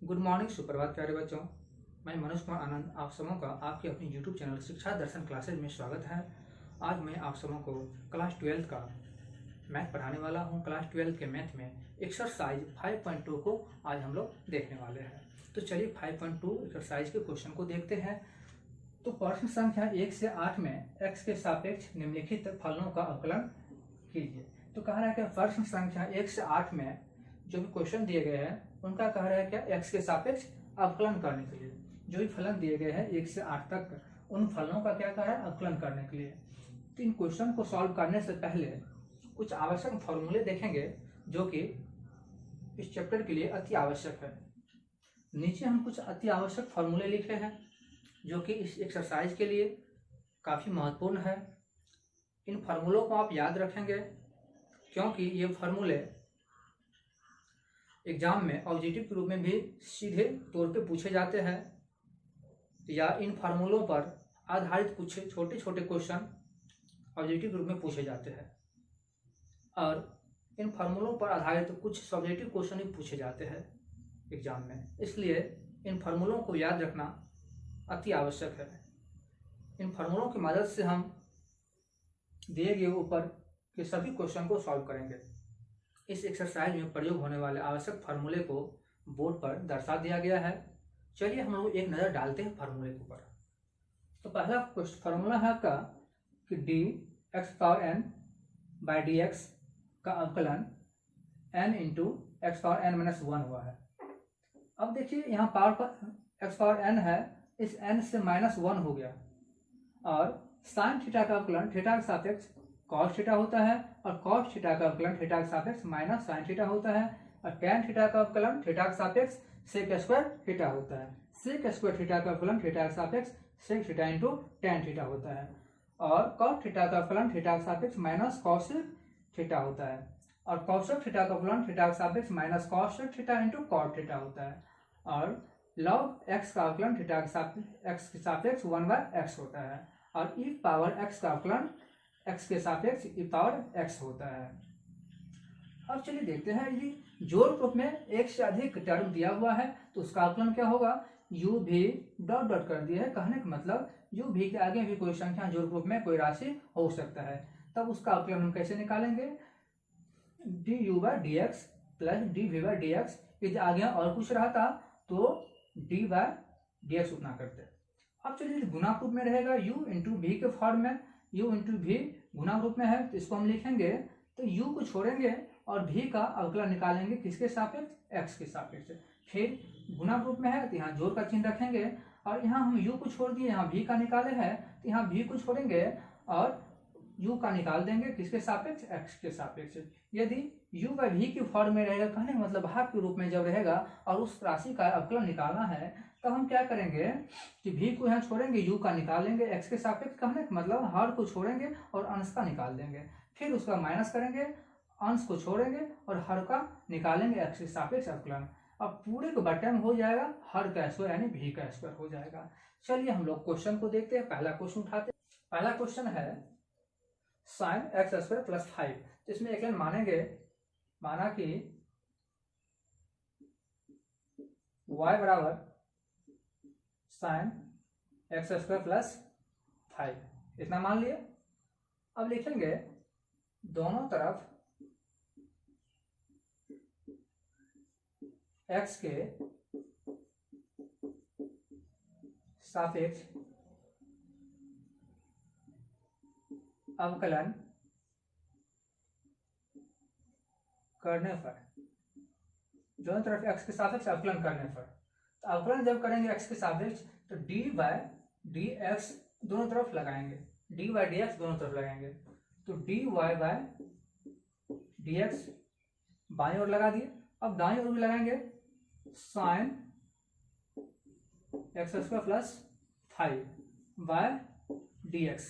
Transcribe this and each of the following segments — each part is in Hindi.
गुड मॉर्निंग, सुप्रभात प्यारे बच्चों। मैं मनोज कुमार आनंद आप सबों का आपके अपनी यूट्यूब चैनल शिक्षा दर्शन क्लासेज में स्वागत है। आज मैं आप सबों को क्लास 12 का मैथ पढ़ाने वाला हूं। क्लास 12 के मैथ में एक्सरसाइज 5.2 को आज हम लोग देखने वाले हैं। तो चलिए 5.2 एक्सरसाइज के क्वेश्चन को देखते हैं। तो प्रश्न संख्या 1 से 8 में x के सापेक्ष निम्नलिखित फलनों का अवकलन कीजिए। तो कह रहा है कि प्रश्न संख्या 1 से 8 में जो भी क्वेश्चन दिए गए हैं उनका कह रहा है क्या x के सापेक्ष अवकलन करने के लिए जो भी फलन दिए गए हैं 1 से 8 तक उन फलनों का क्या कह रहा है अवकलन करने के लिए। तो इन क्वेश्चन को सॉल्व करने से पहले कुछ आवश्यक फॉर्मूले देखेंगे जो कि इस चैप्टर के लिए अति आवश्यक है। नीचे हम कुछ अति आवश्यक फॉर्मूले लिखे हैं जो कि इस एक्सरसाइज के लिए काफी महत्वपूर्ण है। इन फार्मूलों को आप याद रखेंगे क्योंकि ये फार्मूले एग्जाम में ऑब्जेक्टिव के रूप में भी सीधे तौर पे पूछे जाते हैं या इन फार्मूलों पर आधारित कुछ छोटे छोटे क्वेश्चन ऑब्जेक्टिव के रूप में पूछे जाते हैं और इन फार्मूलों पर आधारित कुछ सब्जेक्टिव क्वेश्चन भी पूछे जाते हैं एग्जाम में। इसलिए इन फार्मूलों को याद रखना अति आवश्यक है। इन फार्मूलों की मदद से हम दिए गए ऊपर के सभी क्वेश्चन को सॉल्व करेंगे। इस एक्सरसाइज में प्रयोग होने वाले आवश्यक फार्मूले को बोर्ड पर दर्शा दिया गया है। चलिए हम लोग एक नज़र डालते हैं फार्मूले के ऊपर। तो पहला फार्मूला है आपका कि dx⁴n बाई dx का अवकलन n इंटू x⁴n-1 हुआ है। अब देखिए यहाँ पावर पर x⁴n है, इस n से -1 हो गया और साइन थीटा का अवकलन थीटा के सापेक्ष कॉस थीटा होता है और कॉस थीटा का अवकलन थीटा के सापेक्ष माइनस साइन थीटा होता है और टैन थीटा का अवकलन थीटा के सापेक्ष सेक स्क्वायर थीटा होता है। सेक स्क्वायर थीटा का अवकलन थीटा के सापेक्ष sec theta into tan theta होता है और कॉस थीटा का अवकलन थीटा के सापेक्ष माइनस कॉसेक थीटा होता है और कॉसेक थीटा का अवकलन थीटा के सापेक्ष minus cosec theta into cot theta होता है और लॉग एक्स का अवकलन थीटा के सापेक्ष 1/x होता है और ई पावर एक्स का अवकलन x के सापेक्ष ई पावर x होता है। अब चलिए देखते हैं यदि जोड़ रूप में एक से अधिक टर्म दिया हुआ है तो उसका अवकलन क्या होगा। u भी डॉट डॉट कर दिया है, कहने का मतलब u भी के आगे भी कोई संख्या जोड़ रूप में कोई राशि हो सकता है, तब उसका अवकलन हम कैसे निकालेंगे। du/dx plus dv/dx। यदि आगे और कुछ रहता तो d/dx उतना करते। अब चलिए गुणा रूप में रहेगा u इंटू v के फॉर्म में, u इंटू v गुणा रूप में है तो इसको हम लिखेंगे तो u को छोड़ेंगे और v का अवकलन निकालेंगे किसके सापेक्ष x के सापेक्ष। फिर गुणा रूप में है तो यहाँ जोड़ का चिन्ह रखेंगे और यहाँ हम u को छोड़ दिए, यहाँ v का निकाले हैं तो यहाँ v को छोड़ेंगे और u का निकाल देंगे किसके सापेक्ष x के सापेक्ष। यदि u/v के फॉर्म में रहेगा, कहने का मतलब भाग के रूप में जब रहेगा और उस राशि का अवकलन निकालना है तो हम क्या करेंगे कि v को यहाँ छोड़ेंगे, u का निकालेंगे x के सापेक्ष, कहने का मतलब हर को छोड़ेंगे और अंश का निकाल देंगे। फिर उसका माइनस करेंगे, अंश को छोड़ेंगे और हर का निकालेंगे x के सापेक्ष अवकलन। अब पूरे को बटे में हो जाएगा हर का स्क्वायर यानी v का स्क्वायर हो जाएगा। चलिए हम लोग क्वेश्चन को देखते हैं। पहला क्वेश्चन उठाते हैं। पहला क्वेश्चन है साइन x² प्लस 5। तो इसमें एक लाइन मानेंगे, माना कि y बराबर साइन x² प्लस 5, इतना मान लिए। अब लिखेंगे दोनों तरफ x के सापेक्ष अवकलन करने पर, दोनों तरफ x के सापेक्ष अवकलन करने पर, तो अवकलन जब करेंगे x के सापेक्ष तो dy/dx दोनों तरफ लगाएंगे, dy/dx दोनों तरफ लगाएंगे तो dy/dx बाईं ओर लगा दिए। अब दाईं ओर भी लगाएंगे साइन x² प्लस 5/dx।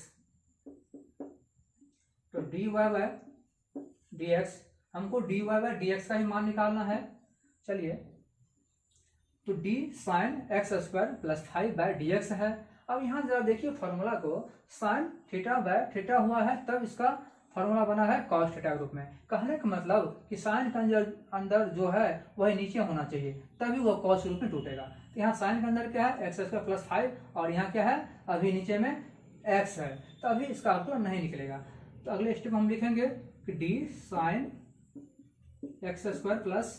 तो dy/dx हमको dy/dx का ही मान निकालना है। चलिए तो d sign x² plus 5/dx है। अब यहाँ जरा देखिए फॉर्मूला को, साइन थीटा/थीटा हुआ है तब इसका फॉर्मूला बना है कॉस थीटा के रूप में। कहने का मतलब कि साइन के अंदर जो है वही नीचे होना चाहिए, तभी वो कॉस के रूप में टूटेगा। तो यहाँ साइन के अंदर क्या है, एक्स स्क्वायर प्लस 5, और यहाँ क्या है, अभी नीचे में एक्स है, तो अभी इसका अवकलन नहीं निकलेगा। तो अगले स्टेप हम लिखेंगे कि d sine x square plus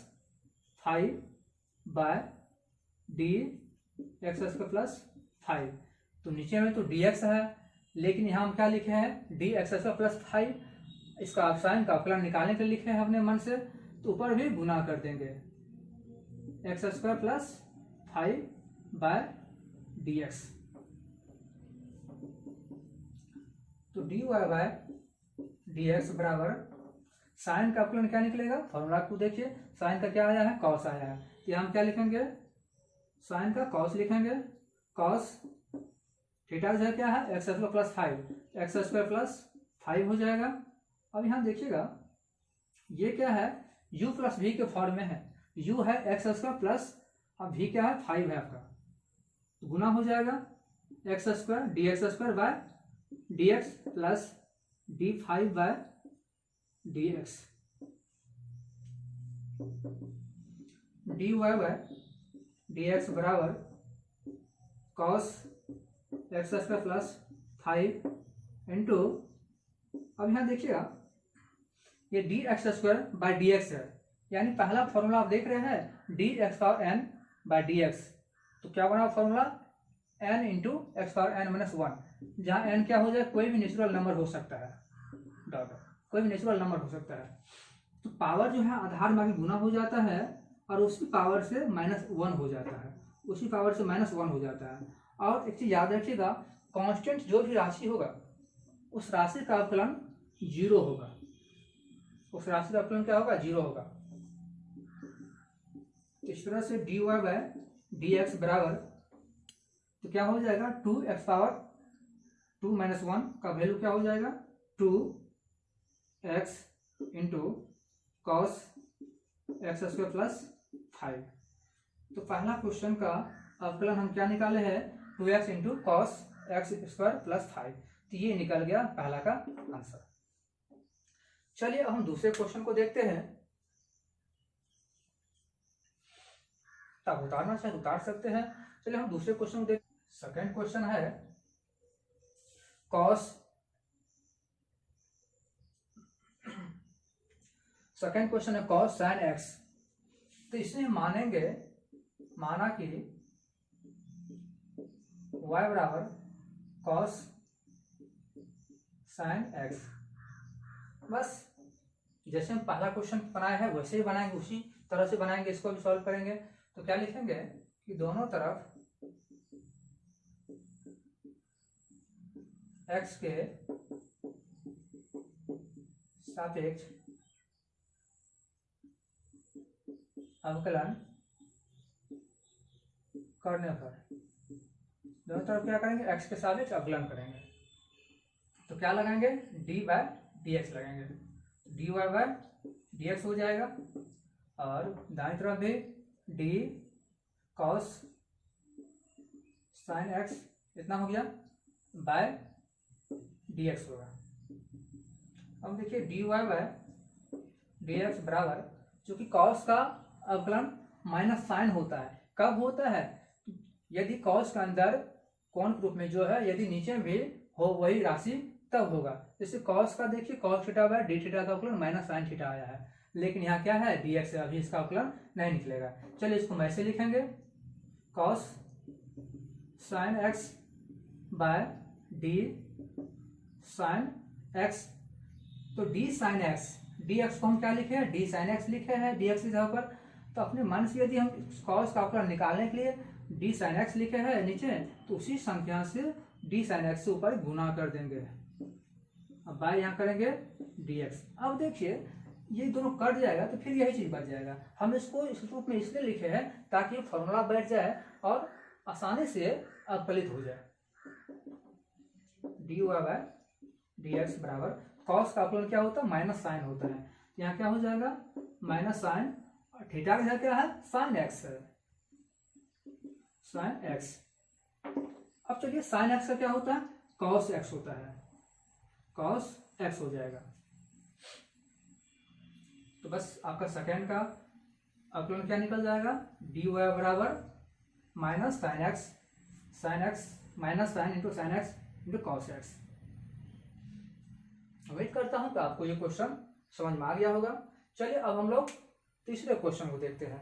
5 by d x square plus 5। तो नीचे में तो डी एक्स है, लेकिन यहाँ हम क्या लिखे हैं, डी एक्स स्क्वायर प्लस 5। इसका साइन का अवकलन निकालने के लिए लिखे हैं अपने मन से, तो ऊपर भी गुना कर देंगे x square plus 5 by d x. तो d y by d x बराबर साइन का अवकलन क्या निकलेगा, फॉर्मूला को देखिए, साइन का क्या आया है, कॉस आया है। तो हम क्या लिखेंगे, साइन का कॉस लिखेंगे, कॉस थीटा जो है क्या है, x square plus 5, x square plus 5 हो जाएगा। अब यहाँ देखिएगा ये क्या है, u प्लस वी के फॉर्म में है, u है एक्स स्क्वायर प्लस, अब v क्या है, 5 है आपका, तो गुना हो जाएगा x square d x square by d x plus d 5 by d x, d y by d x बराबर cos x square plus 5 into, अब यहाँ देखिएगा ये d x square by d x है, यानी पहला फॉर्मूला आप देख रहे हैं d x power n by d x. तो क्या बना formula, n into x power n minus 1, जहाँ एन क्या हो जाए, कोई भी नेचुरल नंबर हो सकता है, कोई भी नेचुरल नंबर हो सकता है। तो पावर जो है आधार में आगे गुना हो जाता है और उसी पावर से -1 हो जाता है, उसी पावर से -1 हो जाता है। और एक चीज याद रखिएगा, कांस्टेंट जो भी राशि होगा उस राशि का अवकलन 0 होगा, उस राशि का अवकलन क्या होगा, 0 होगा। इस तरह से d y by d x बराबर, तो क्या हो जाएगा, 2x पावर 2 माइनस 1 का वैल्यू क्या हो जाएगा, 2x into cos x square plus 5। तो पहला क्वेश्चन का अवकलन हम क्या निकाले हैं, 2x into cos x square plus 5। तो ये निकल गया पहला का आंसर। चलिए अब हम दूसरे क्वेश्चन को देखते हैं। तब उतारना चाहे उतार सकते हैं। चलिए हम दूसरे क्वेश्चन को देखते हैं। सेकेंड क्वेश्चन है कॉस, सेकेंड क्वेश्चन है कॉस साइन एक्स। तो इसमें मानेंगे, माना कि y बराबर कॉस साइन एक्स। बस जैसे हम पहला क्वेश्चन बनाया है वैसे ही बनाएंगे, उसी तरह से बनाएंगे, इसको भी सॉल्व करेंगे। तो क्या लिखेंगे कि दोनों तरफ x के सापेक्ष अवकलन करने पर, दोनों तरफ क्या करेंगे, x के सापेक्ष अवकलन करेंगे। तो क्या लगाएंगे, d बाय डी एक्स लगाएंगे, dy बाय डी एक्स हो जाएगा, और दाईं तरफ भी d cos साइन x इतना हो गया बाय डी एक्स होगा। अब देखिए dy बाय डी एक्स बराबर, चूंकि cos का अवकलन माइनस साइन होता है, कब होता है, यदि cos के अंदर कोण के रूप में जो है यदि नीचे भी हो वही राशि तब होगा। जैसे cos का देखिए cos theta by d theta का अवकलन माइनस साइन थीटा आया है, लेकिन यहाँ क्या है डी एक्स है, अभी इसका अवकलन नहीं निकलेगा। चलिए इसको हम ऐसे लिखेंगे, cos sine x by d sine x. तो d sine x, d x को हम क्या लिखे हैं, डी साइन एक्स लिखे हैं, डी एक्स की जगह पर। तो अपने मन से यदि हम cos का अवकलन निकालने के लिए डी साइन एक्स लिखे हैं नीचे, तो उसी संख्या से डी साइन एक्स से ऊपर गुना कर देंगे, अब बाय यहाँ करेंगे डी एक्स। अब देखिए ये दोनों कट जाएगा तो फिर यही चीज बच जाएगा। हम इसको इस रूप में इसलिए लिखे हैं ताकि फॉर्मूला बैठ जाए और आसानी से अवकलित हो जाए। D y by d x बराबर, cos का अवकलन क्या होता है, माइनस साइन होता है, यहाँ क्या हो जाएगा माइनस साइन, थीटा का क्या है साइन एक्स है, साइन एक्स। अब चलिए साइन एक्स का क्या होता है, cos एक्स होता है, cos एक्स हो जाएगा। तो बस आपका सेकेंड का अवकलन क्या निकल जाएगा, dy बराबर minus sine x minus sine into sine x into cos x. उम्मीद करता हूं कि आपको ये क्वेश्चन समझ में आ गया होगा। चलिए अब हम लोग तीसरे क्वेश्चन को देखते हैं।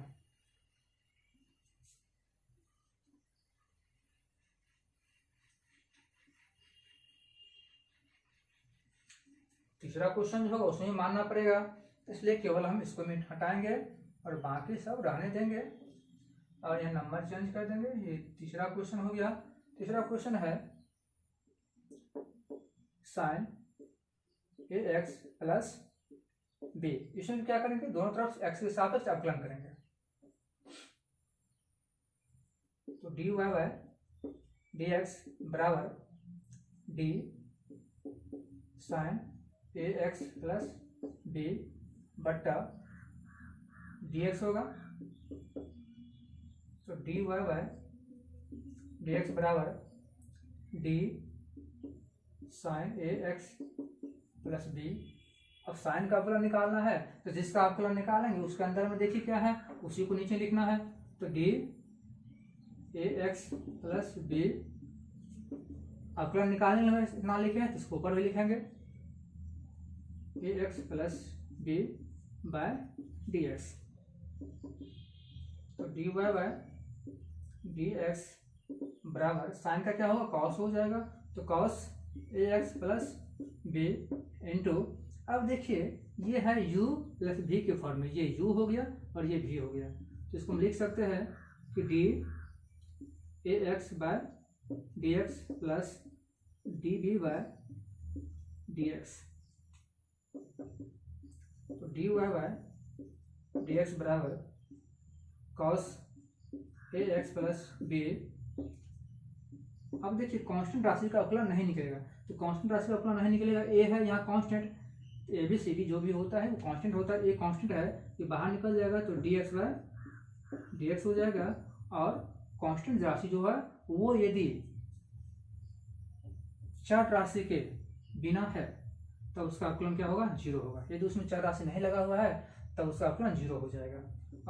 तीसरा क्वेश्चन जो होगा उसमें मानना पड़ेगा, इसलिए केवल हम इसको मिनट हटाएंगे और बाकी सब रहने देंगे और यह नंबर चेंज कर देंगे। ये तीसरा क्वेश्चन हो गया। तीसरा क्वेश्चन है sign a x plus B. इसमें क्या करेंगे, दोनों तरफ एक्स के सापेक्ष अवकलन करेंगे। तो d y by d x बराबर d sine a x plus b बट्टा डी एक्स होगा। तो d y by d x बराबर d sine a x plus b. अब साइन का अवकलन निकालना है, तो जिसका अवकलन निकालेंगे उसके अंदर में देखिए क्या है, उसी को नीचे लिखना है। तो d a x plus b अवकलन निकालने में ना लिखे हैं तो इसको ऊपर भी लिखेंगे, a x plus b by d x. तो d y by d x बराबर साइन का क्या होगा, कॉस हो जाएगा। तो cos a x plus b into, अब देखिए ये है u प्लस v के फॉर्म में, ये u हो गया और ये v हो गया। तो इसको हम लिख सकते हैं कि d a x by d x plus d b by d x. तो d y by d x बराबर cos a x plus b. अब देखिए कांस्टेंट राशि का अवकलन नहीं निकलेगा, तो कांस्टेंट राशि का अवकलन नहीं निकलेगा। ए है यहाँ constant, a b c d जो भी होता है वो कांस्टेंट होता है। ए कांस्टेंट है, ये बाहर निकल जाएगा तो d x by d x हो जाएगा। और कांस्टेंट राशि जो है वो यदि चर राशि के बिना है तब उसका अवकलन क्या होगा, जीरो होगा। यदि उसमें चर राशि नहीं लगा हुआ है तब उसका अवकलन जीरो हो जाएगा।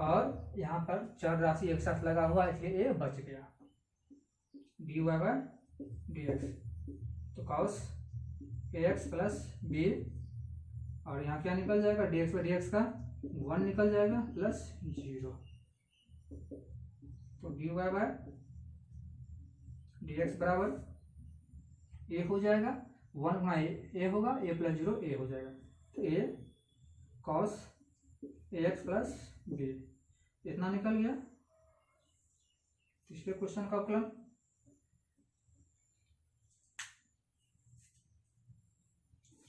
और यहाँ पर चर राशि एक साथ लगा हुआ है इसलिए ए बच गया, d y by d x. तो cos a x plus b, और यहाँ क्या निकल जाएगा, d x by d x का 1 निकल जाएगा प्लस 0। तो d y by d x बराबर ए हो जाएगा, 1 गुना ए होगा, ए प्लस 0 ए हो जाएगा। तो ए cos a x plus B इतना निकल गया तीसरे क्वेश्चन का अवकलन।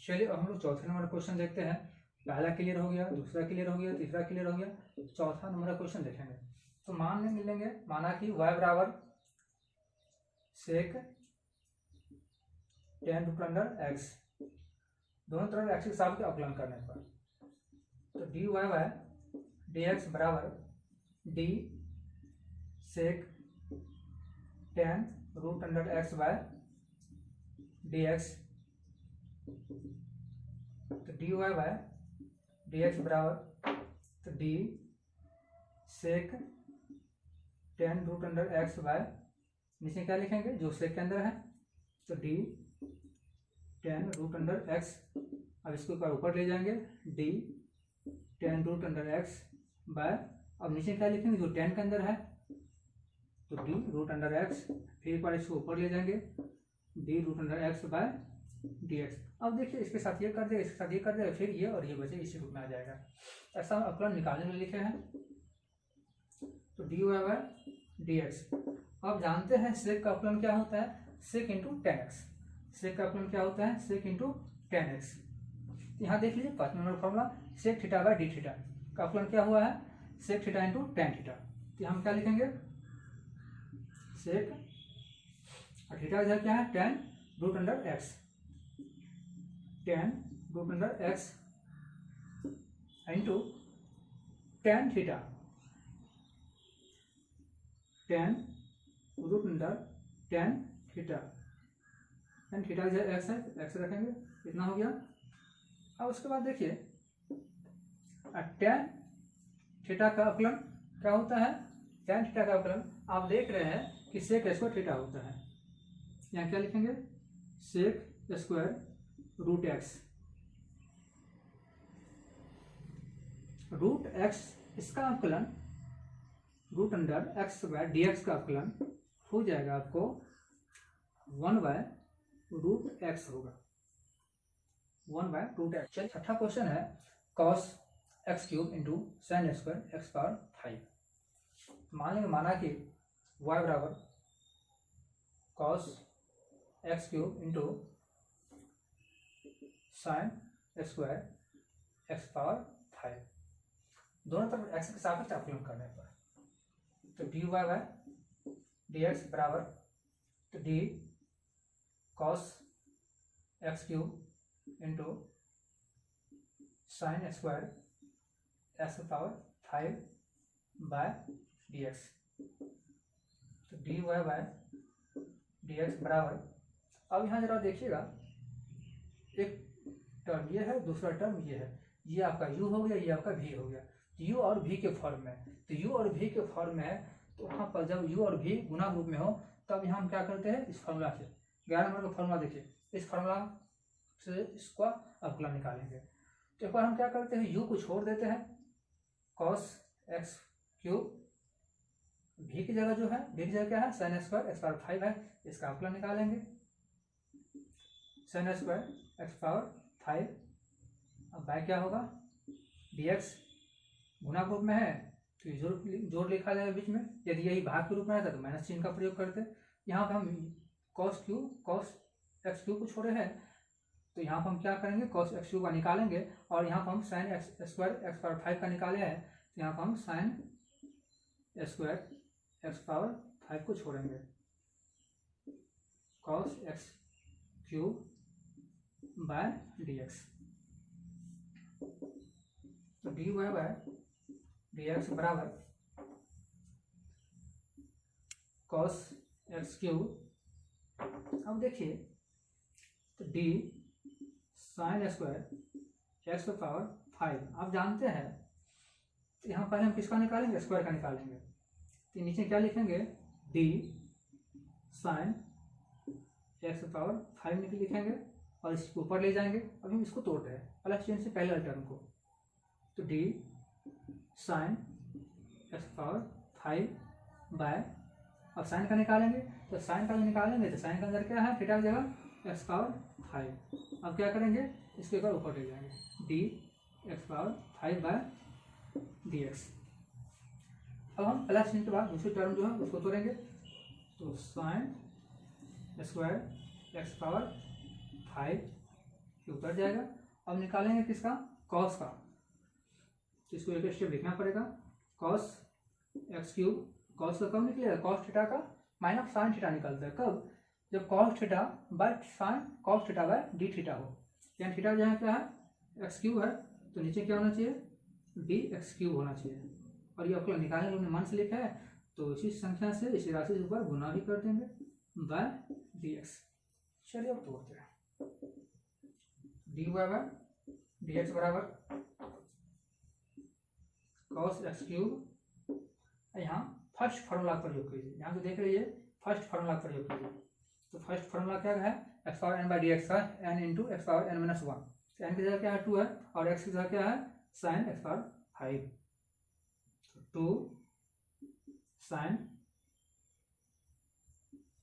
चलिए अब हम लोग चौथे नंबर क्वेश्चन देखते हैं। पहला क्लियर हो गया, दूसरा क्लियर हो गया, तीसरा क्लियर हो गया, चौथा नंबर क्वेश्चन देखेंगे। तो मान लेंगे, माना कि y बराबर sec tan root under x, दोनों तरफ एक्स के साथ अवकलन करने पर। तो d y by d x बराबर d sec tan root under x by d x. तो d y by d x बराबर तो d sec tan root under x by, नीचे क्या लिखेंगे जो सेक के अंदर है, तो d tan root under x. अब इसको ऊपर ले जाएंगे, d tan root under x bye, अब नीचे क्या लिखेंगे जो टेन के अंदर है, तो डी रूट अंडर एक्स। फिर एक बार इसको ऊपर ले जाएंगे, d root under x by d x. अब देखिए इसके साथ ये कर देगा, इसके साथ ये कर देगा, फिर ये और ये बचे इसी रूप में आ जाएगा। ऐसा हम अवकलन निकालने में लिखे हैं। तो d y by d x. अब जानते हैं सेक का अवकलन क्या होता है, sec into tan x. Sec का अवकलन क्या होता है, सेक इंटू टेन एक्स। यहाँ देख लीजिए 5 number formula, sec theta by d theta का अवकलन क्या हुआ है, sec theta into tan theta. तो हम क्या लिखेंगे, सेक और थीटा इधर क्या है, tan root under x, tan root under x into tan theta, tan root under tan theta. Tan theta इधर एक्स है, एक्स रखेंगे, इतना हो गया। अब उसके बाद देखिए tan थीटा का अवकलन क्या होता है, tan थीटा का अवकलन आप देख रहे हैं कि sec स्क्वायर थीटा होता है। यहाँ क्या लिखेंगे, sec square root x, root x इसका अवकलन root under x square d x का अवकलन हो जाएगा आपको 1/√x होगा, 1/√x। चलिए छठा क्वेश्चन है cos x³ into sine square x power 5। मान लेंगे, माना कि y बराबर cos x³ into sine square x power 5, दोनों तरफ x के सापेक्ष अवकलन करने पर तो dy बाय dx बराबर तो d cos x³ into sine square x power 5 by dx, तो dy बाय dx बराबर, अब यहाँ जरा देखिएगा, एक टर्म ये है, दूसरा टर्म ये है, ये आपका u हो गया, ये आपका v हो गया, u और v के फॉर्म में, तो u और v के फॉर्म में है, तो वहाँ पर जब u और v गुना रूप में हो तब यहाँ हम क्या करते हैं, इस फॉर्मूला से 11 नंबर का फॉर्मूला देखिए, इस फॉर्मूला से इसका अवकलन निकालेंगे। तो एक बार हम क्या करते हैं, u को छोड़ देते हैं, cos x³ v की जगह जो है, v की जगह क्या है, साइन स्क्वायर एक्स पावर 5 है, इसका अवकलन निकालेंगे, साइन स्क्वायर एक्स पावर 5, अब बाय क्या होगा dx, गुना रूप में है तो जोड़ लिखा जाएगा बीच में, यदि यही भाग के रूप में रहता तो माइनस चिन्ह का प्रयोग करते। यहाँ पर हम cos x³ को छोड़े हैं, तो यहाँ पर हम क्या करेंगे, cos x³ का निकालेंगे, और यहाँ पर हम साइन स्क्वायर एक्स पावर 5 का निकाले हैं, तो यहाँ पर हम साइन स्क्वायर एक्स पावर 5 को छोड़ेंगे, cos x³ बाय dx, तो dy बाय dx बराबर cos x³, अब देखिए तो d sign square x power 5 आप जानते हैं, तो यहाँ पहले हम किसका निकालेंगे, स्क्वायर का निकालेंगे, तो नीचे क्या लिखेंगे, d साइन एक्स पावर 5 लिखेंगे और इसको ऊपर ले जाएंगे। अभी हम इसको तोड़ रहे हैं प्लस चिन्ह से पहले टर्म को, तो d sine x power 5 by, अब साइन का निकालेंगे, तो साइन का निकालेंगे तो साइन का अंदर क्या है, थीटा की जगह एक्स पावर 5, अब क्या करेंगे, इसको एक बार ऊपर ले जाएंगे, d x power 5 by dx। अब हम प्लस चिन्ह के बाद दूसरी टर्म जो है उसको तोड़ेंगे, तो साइन स्क्वायर एक्स पावर 5 उतर जाएगा। अब निकालेंगे किसका, कॉस का, तो इसको एक स्टेप लिखना पड़ेगा, cos x³, कॉस का कब निकलेगा, cos थीटा का माइनस साइन थीटा निकलता है कब, जब cos theta by sine cos theta by d theta हो, यानी थीटा जो है क्या है x³ है, तो नीचे क्या होना चाहिए, dx³ होना चाहिए, और ये अवकलन निकालने के लिए मन से लिखा है, तो इसी संख्या से इसी राशि के ऊपर गुना भी कर देंगे बाय dx। चलिए अब तोड़ते हैं, dy बाय dx बराबर cos x³, यहाँ फर्स्ट फार्मूला प्रयोग कीजिए, यहाँ तो देख रही है फर्स्ट फार्मूला प्रयोग कीजिए, तो फर्स्ट फार्मूला क्या है, x power n by dx का n into x power n minus 1, तो n की जगह क्या है 2 है, और x की जगह क्या है sign x power 5, 2 sign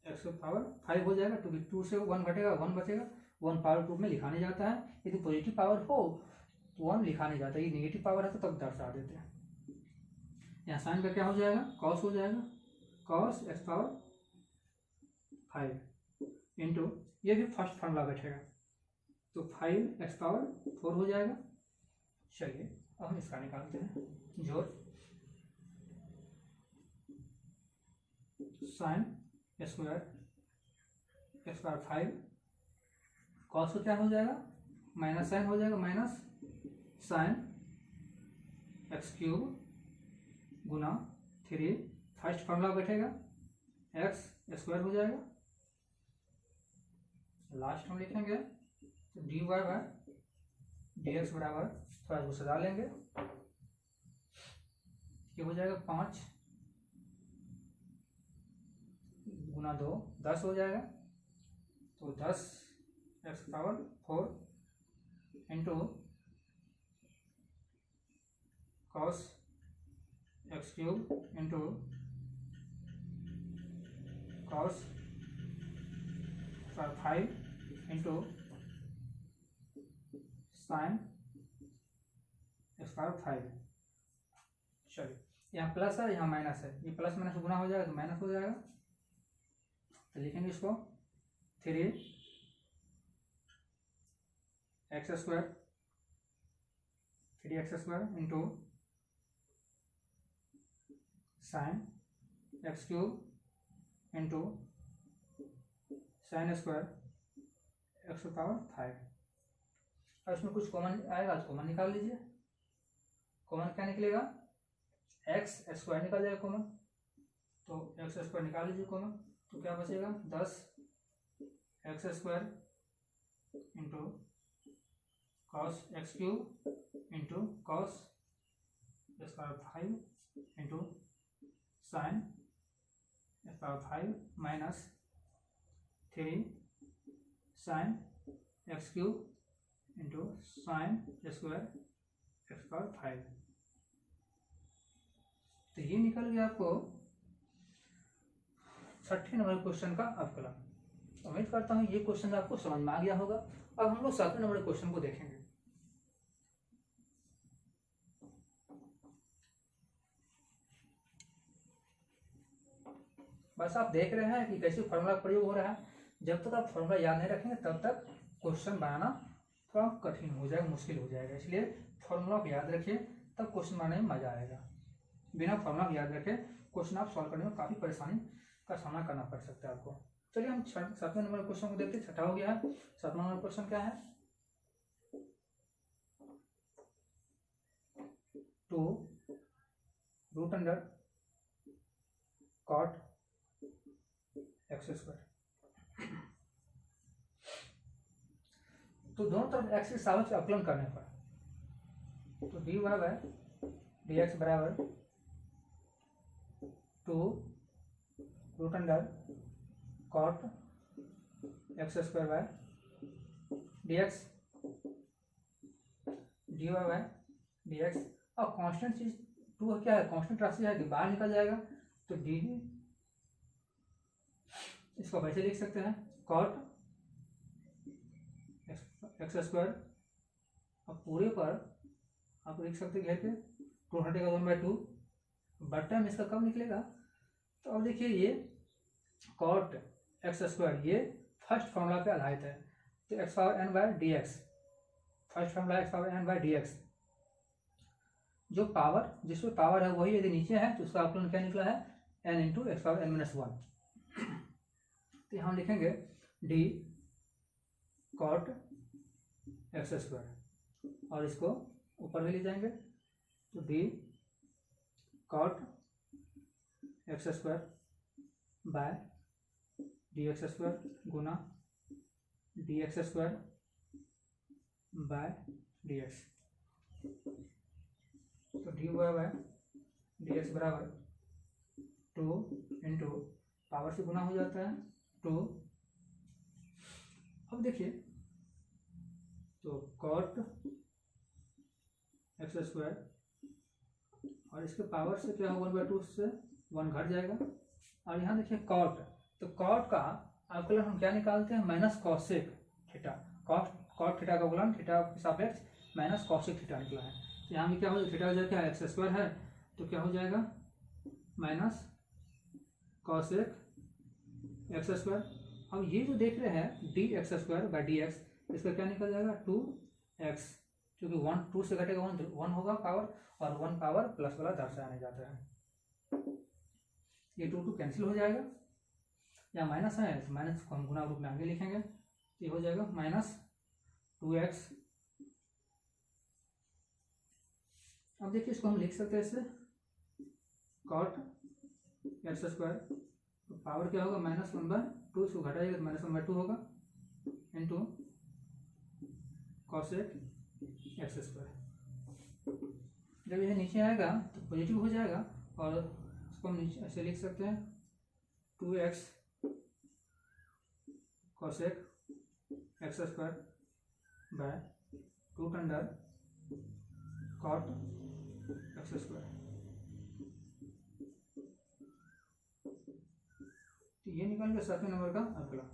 x power 5 हो जाएगा, तो 2 से 1 घटेगा, 1 बचेगा, 1 पावर 2 में लिखा नहीं जाता है, यदि पॉजिटिव पावर हो तो 1 लिखा नहीं जाता, ये नेगेटिव पावर है तो तब दर्शा देते हैं। यहाँ साइन का क्या हो जाएगा, कॉस हो जाएगा, कॉस एक्स पावर 5 इंटू, ये भी फर्स्ट फार्मूला बैठेगा, तो 5 एक्स पावर 4 हो जाएगा। चलिए अब हम इसका निकालते हैं, जोड़ sign square x power 5, cos को क्या हो जाएगा, माइनस साइन हो जाएगा, माइनस साइन x³ गुना 3, फर्स्ट फार्मूला बैठेगा, एक्स स्क्वायर हो जाएगा, लास्ट में लिखेंगे तो dy बाय dx बराबर, थोड़ा सा सजा लेंगे, ये हो जाएगा 5 गुना 2 10 हो जाएगा। तो 10 x power 4 into cos x cube into cos 5 into sine x power 5। चलिए यहाँ प्लस है यहाँ माइनस है, ये प्लस माइनस गुना हो जाएगा तो माइनस हो जाएगा। तो लिखेंगे इसको 3 x square 3x square into sine x cube into sine square x power 5। अब इसमें कुछ कॉमन आएगा तो कॉमन निकाल लीजिए। कॉमन क्या निकलेगा, एक्स स्क्वायर निकल जाएगा कॉमन, तो एक्स स्क्वायर निकाल लीजिए कॉमन। तो क्या बचेगा 10 x square into cos x cube into cos x power 5 into sine x power 5 minus 3 sine x cube into sine square x power 5। तो ये निकल गया आपको 6ठे नंबर क्वेश्चन का अवकलन। उम्मीद करता हूँ ये क्वेश्चन आपको समझ में आ गया होगा। अब हम लोग 7वें नंबर क्वेश्चन को देखेंगे। बस आप देख रहे हैं कि कैसे फॉर्मूला का प्रयोग हो रहा है। जब तक आप फॉर्मूला याद नहीं रखेंगे तब तक क्वेश्चन बनाना थोड़ा कठिन हो जाएगा, मुश्किल हो जाएगा। इसलिए फॉर्मूला को याद रखिए, तब क्वेश्चन बनाने में मजा आएगा। बिना फॉर्मूला को याद रखे क्वेश्चन आप सॉल्व करने में काफी परेशानी का सामना करना पड़ सकता है आपको। चलिए हम 7वें नंबर क्वेश्चन को देखते हैं। 6ठा हो गया है। 7वां नंबर क्वेश्चन क्या है, 2 root under cot x square. तो दोनों तरफ एक्स के सापेक्ष अवकलन करने पर तो dy बाय dx बराबर 2 root under cot x square by dx dy by dx। अब कांस्टेंट चीज 2 क्या है, कांस्टेंट राशि है कि बाहर निकल जाएगा। तो डी इसको वैसे लिख सकते हैं कॉट एक्स स्क्वायर। अब पूरे पर आप लिख सकते हैं घेर के 2 हटेगा 1/2 बट्टा में इसका कब निकलेगा। तो अब देखिए ये कॉट एक्स स्क्वायर ये फर्स्ट फॉर्मूला पे आधारित है। तो x power n by d x, first formula x power n by d x. जो पावर जिसमें पावर है वही यदि नीचे है तो उसका अवकलन क्या निकला है n into x power n-1। तो यहाँ लिखेंगे डी कॉट एक्स स्क्वायर और इसको ऊपर भी ले जाएंगे तो d cot x square by d x square गुना d x square by d x. तो d y by d x बराबर 2 इंटू पावर से गुना हो जाता है 2। अब देखिए तो कॉट एक्स स्क्वायर और इसके पावर से क्या होगा 1/2 से 1 घट जाएगा। और यहाँ देखिए कॉट, तो कॉट का अवकलन हम क्या निकालते हैं minus cosec theta. Cot theta का अवकलन थीटा के सापेक्ष माइनस कॉसेक थीटा निकला है। तो यहाँ भी क्या हो जाएगा थीटा हो जाएगा क्या एक्स स्क्वायर है तो क्या हो जाएगा माइनस कॉसेक एक्स स्क्वायर। अब ये जो देख रहे हैं d x square by d x, इसका क्या निकल जाएगा 2x, क्योंकि 1 2 से घटेगा 1 होगा पावर और 1 पावर प्लस वाला दर्शाने जाता है। ये 2 कैंसिल हो जाएगा, या माइनस है तो माइनस को हम गुना रूप में आगे लिखेंगे। ये हो जाएगा माइनस 2x। अब देखिए इसको हम लिख सकते हैं इससे कॉट एक्स स्क्वायर, तो पावर क्या होगा -1/2, इसको घटाइएगा तो -1/2 होगा इंटू कॉसेक एक्स स्क्वायर। जब यह नीचे आएगा तो पॉजिटिव हो जाएगा और इसको हम नीचे ऐसे लिख सकते हैं 2x cosec x square by root under cot x square. तो ये निकल गया 7वें नंबर का अगला।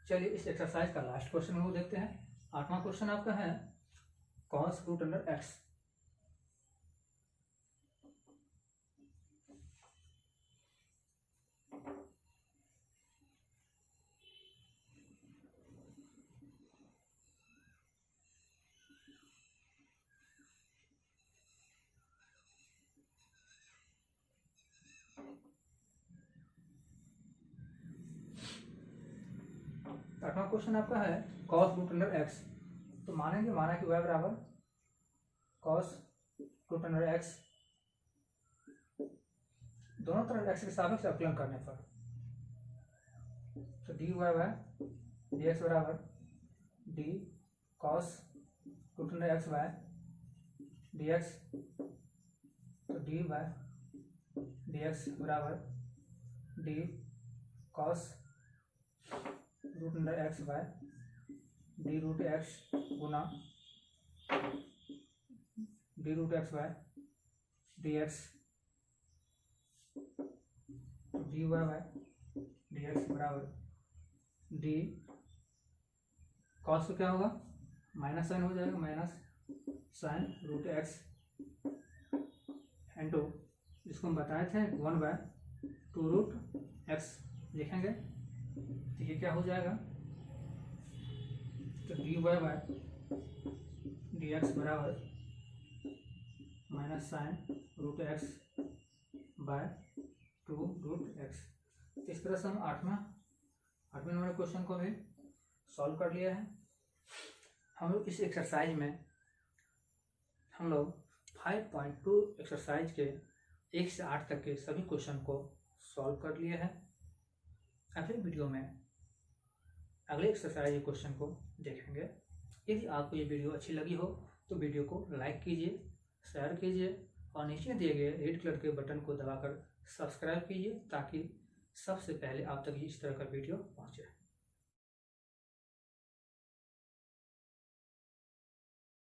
चलिए इस एक्सरसाइज का लास्ट क्वेश्चन हम लोग देखते हैं। 8वां क्वेश्चन आपका है cos रूट अंडर x। आठवां क्वेश्चन आपका है cos रूट अंडर x। तो माना कि y बराबर cos रूट अंडर x, दोनों तरफ x के सापेक्ष अवकलन करने पर तो dy बाय dx बराबर d cos root under x by dx, तो d बाय dx बराबर d cos root under x by d root x गुना d root x by d x, d y by d x बराबर डी कॉस तो क्या होगा माइनस साइन हो जाएगा, minus sine root x into जिसको हम बताए थे 1/2 रूट x लिखेंगे। तो ये क्या हो जाएगा, तो d y by d x बराबर minus sine root x by 2 root x। इस तरह से हम आठवें नंबर क्वेश्चन को भी सॉल्व कर लिया है। हम लोग इस एक्सरसाइज में हम लोग 5.2 एक्सरसाइज के 1 से 8 तक के सभी क्वेश्चन को सॉल्व कर लिए हैं। अगले वीडियो में अगले एक्सरसाइज क्वेश्चन को देखेंगे। यदि आपको ये वीडियो अच्छी लगी हो तो वीडियो को लाइक कीजिए, शेयर कीजिए और नीचे दिए गए रेड कलर के बटन को दबाकर सब्सक्राइब कीजिए ताकि सबसे पहले आप तक इस तरह का वीडियो पहुंचे।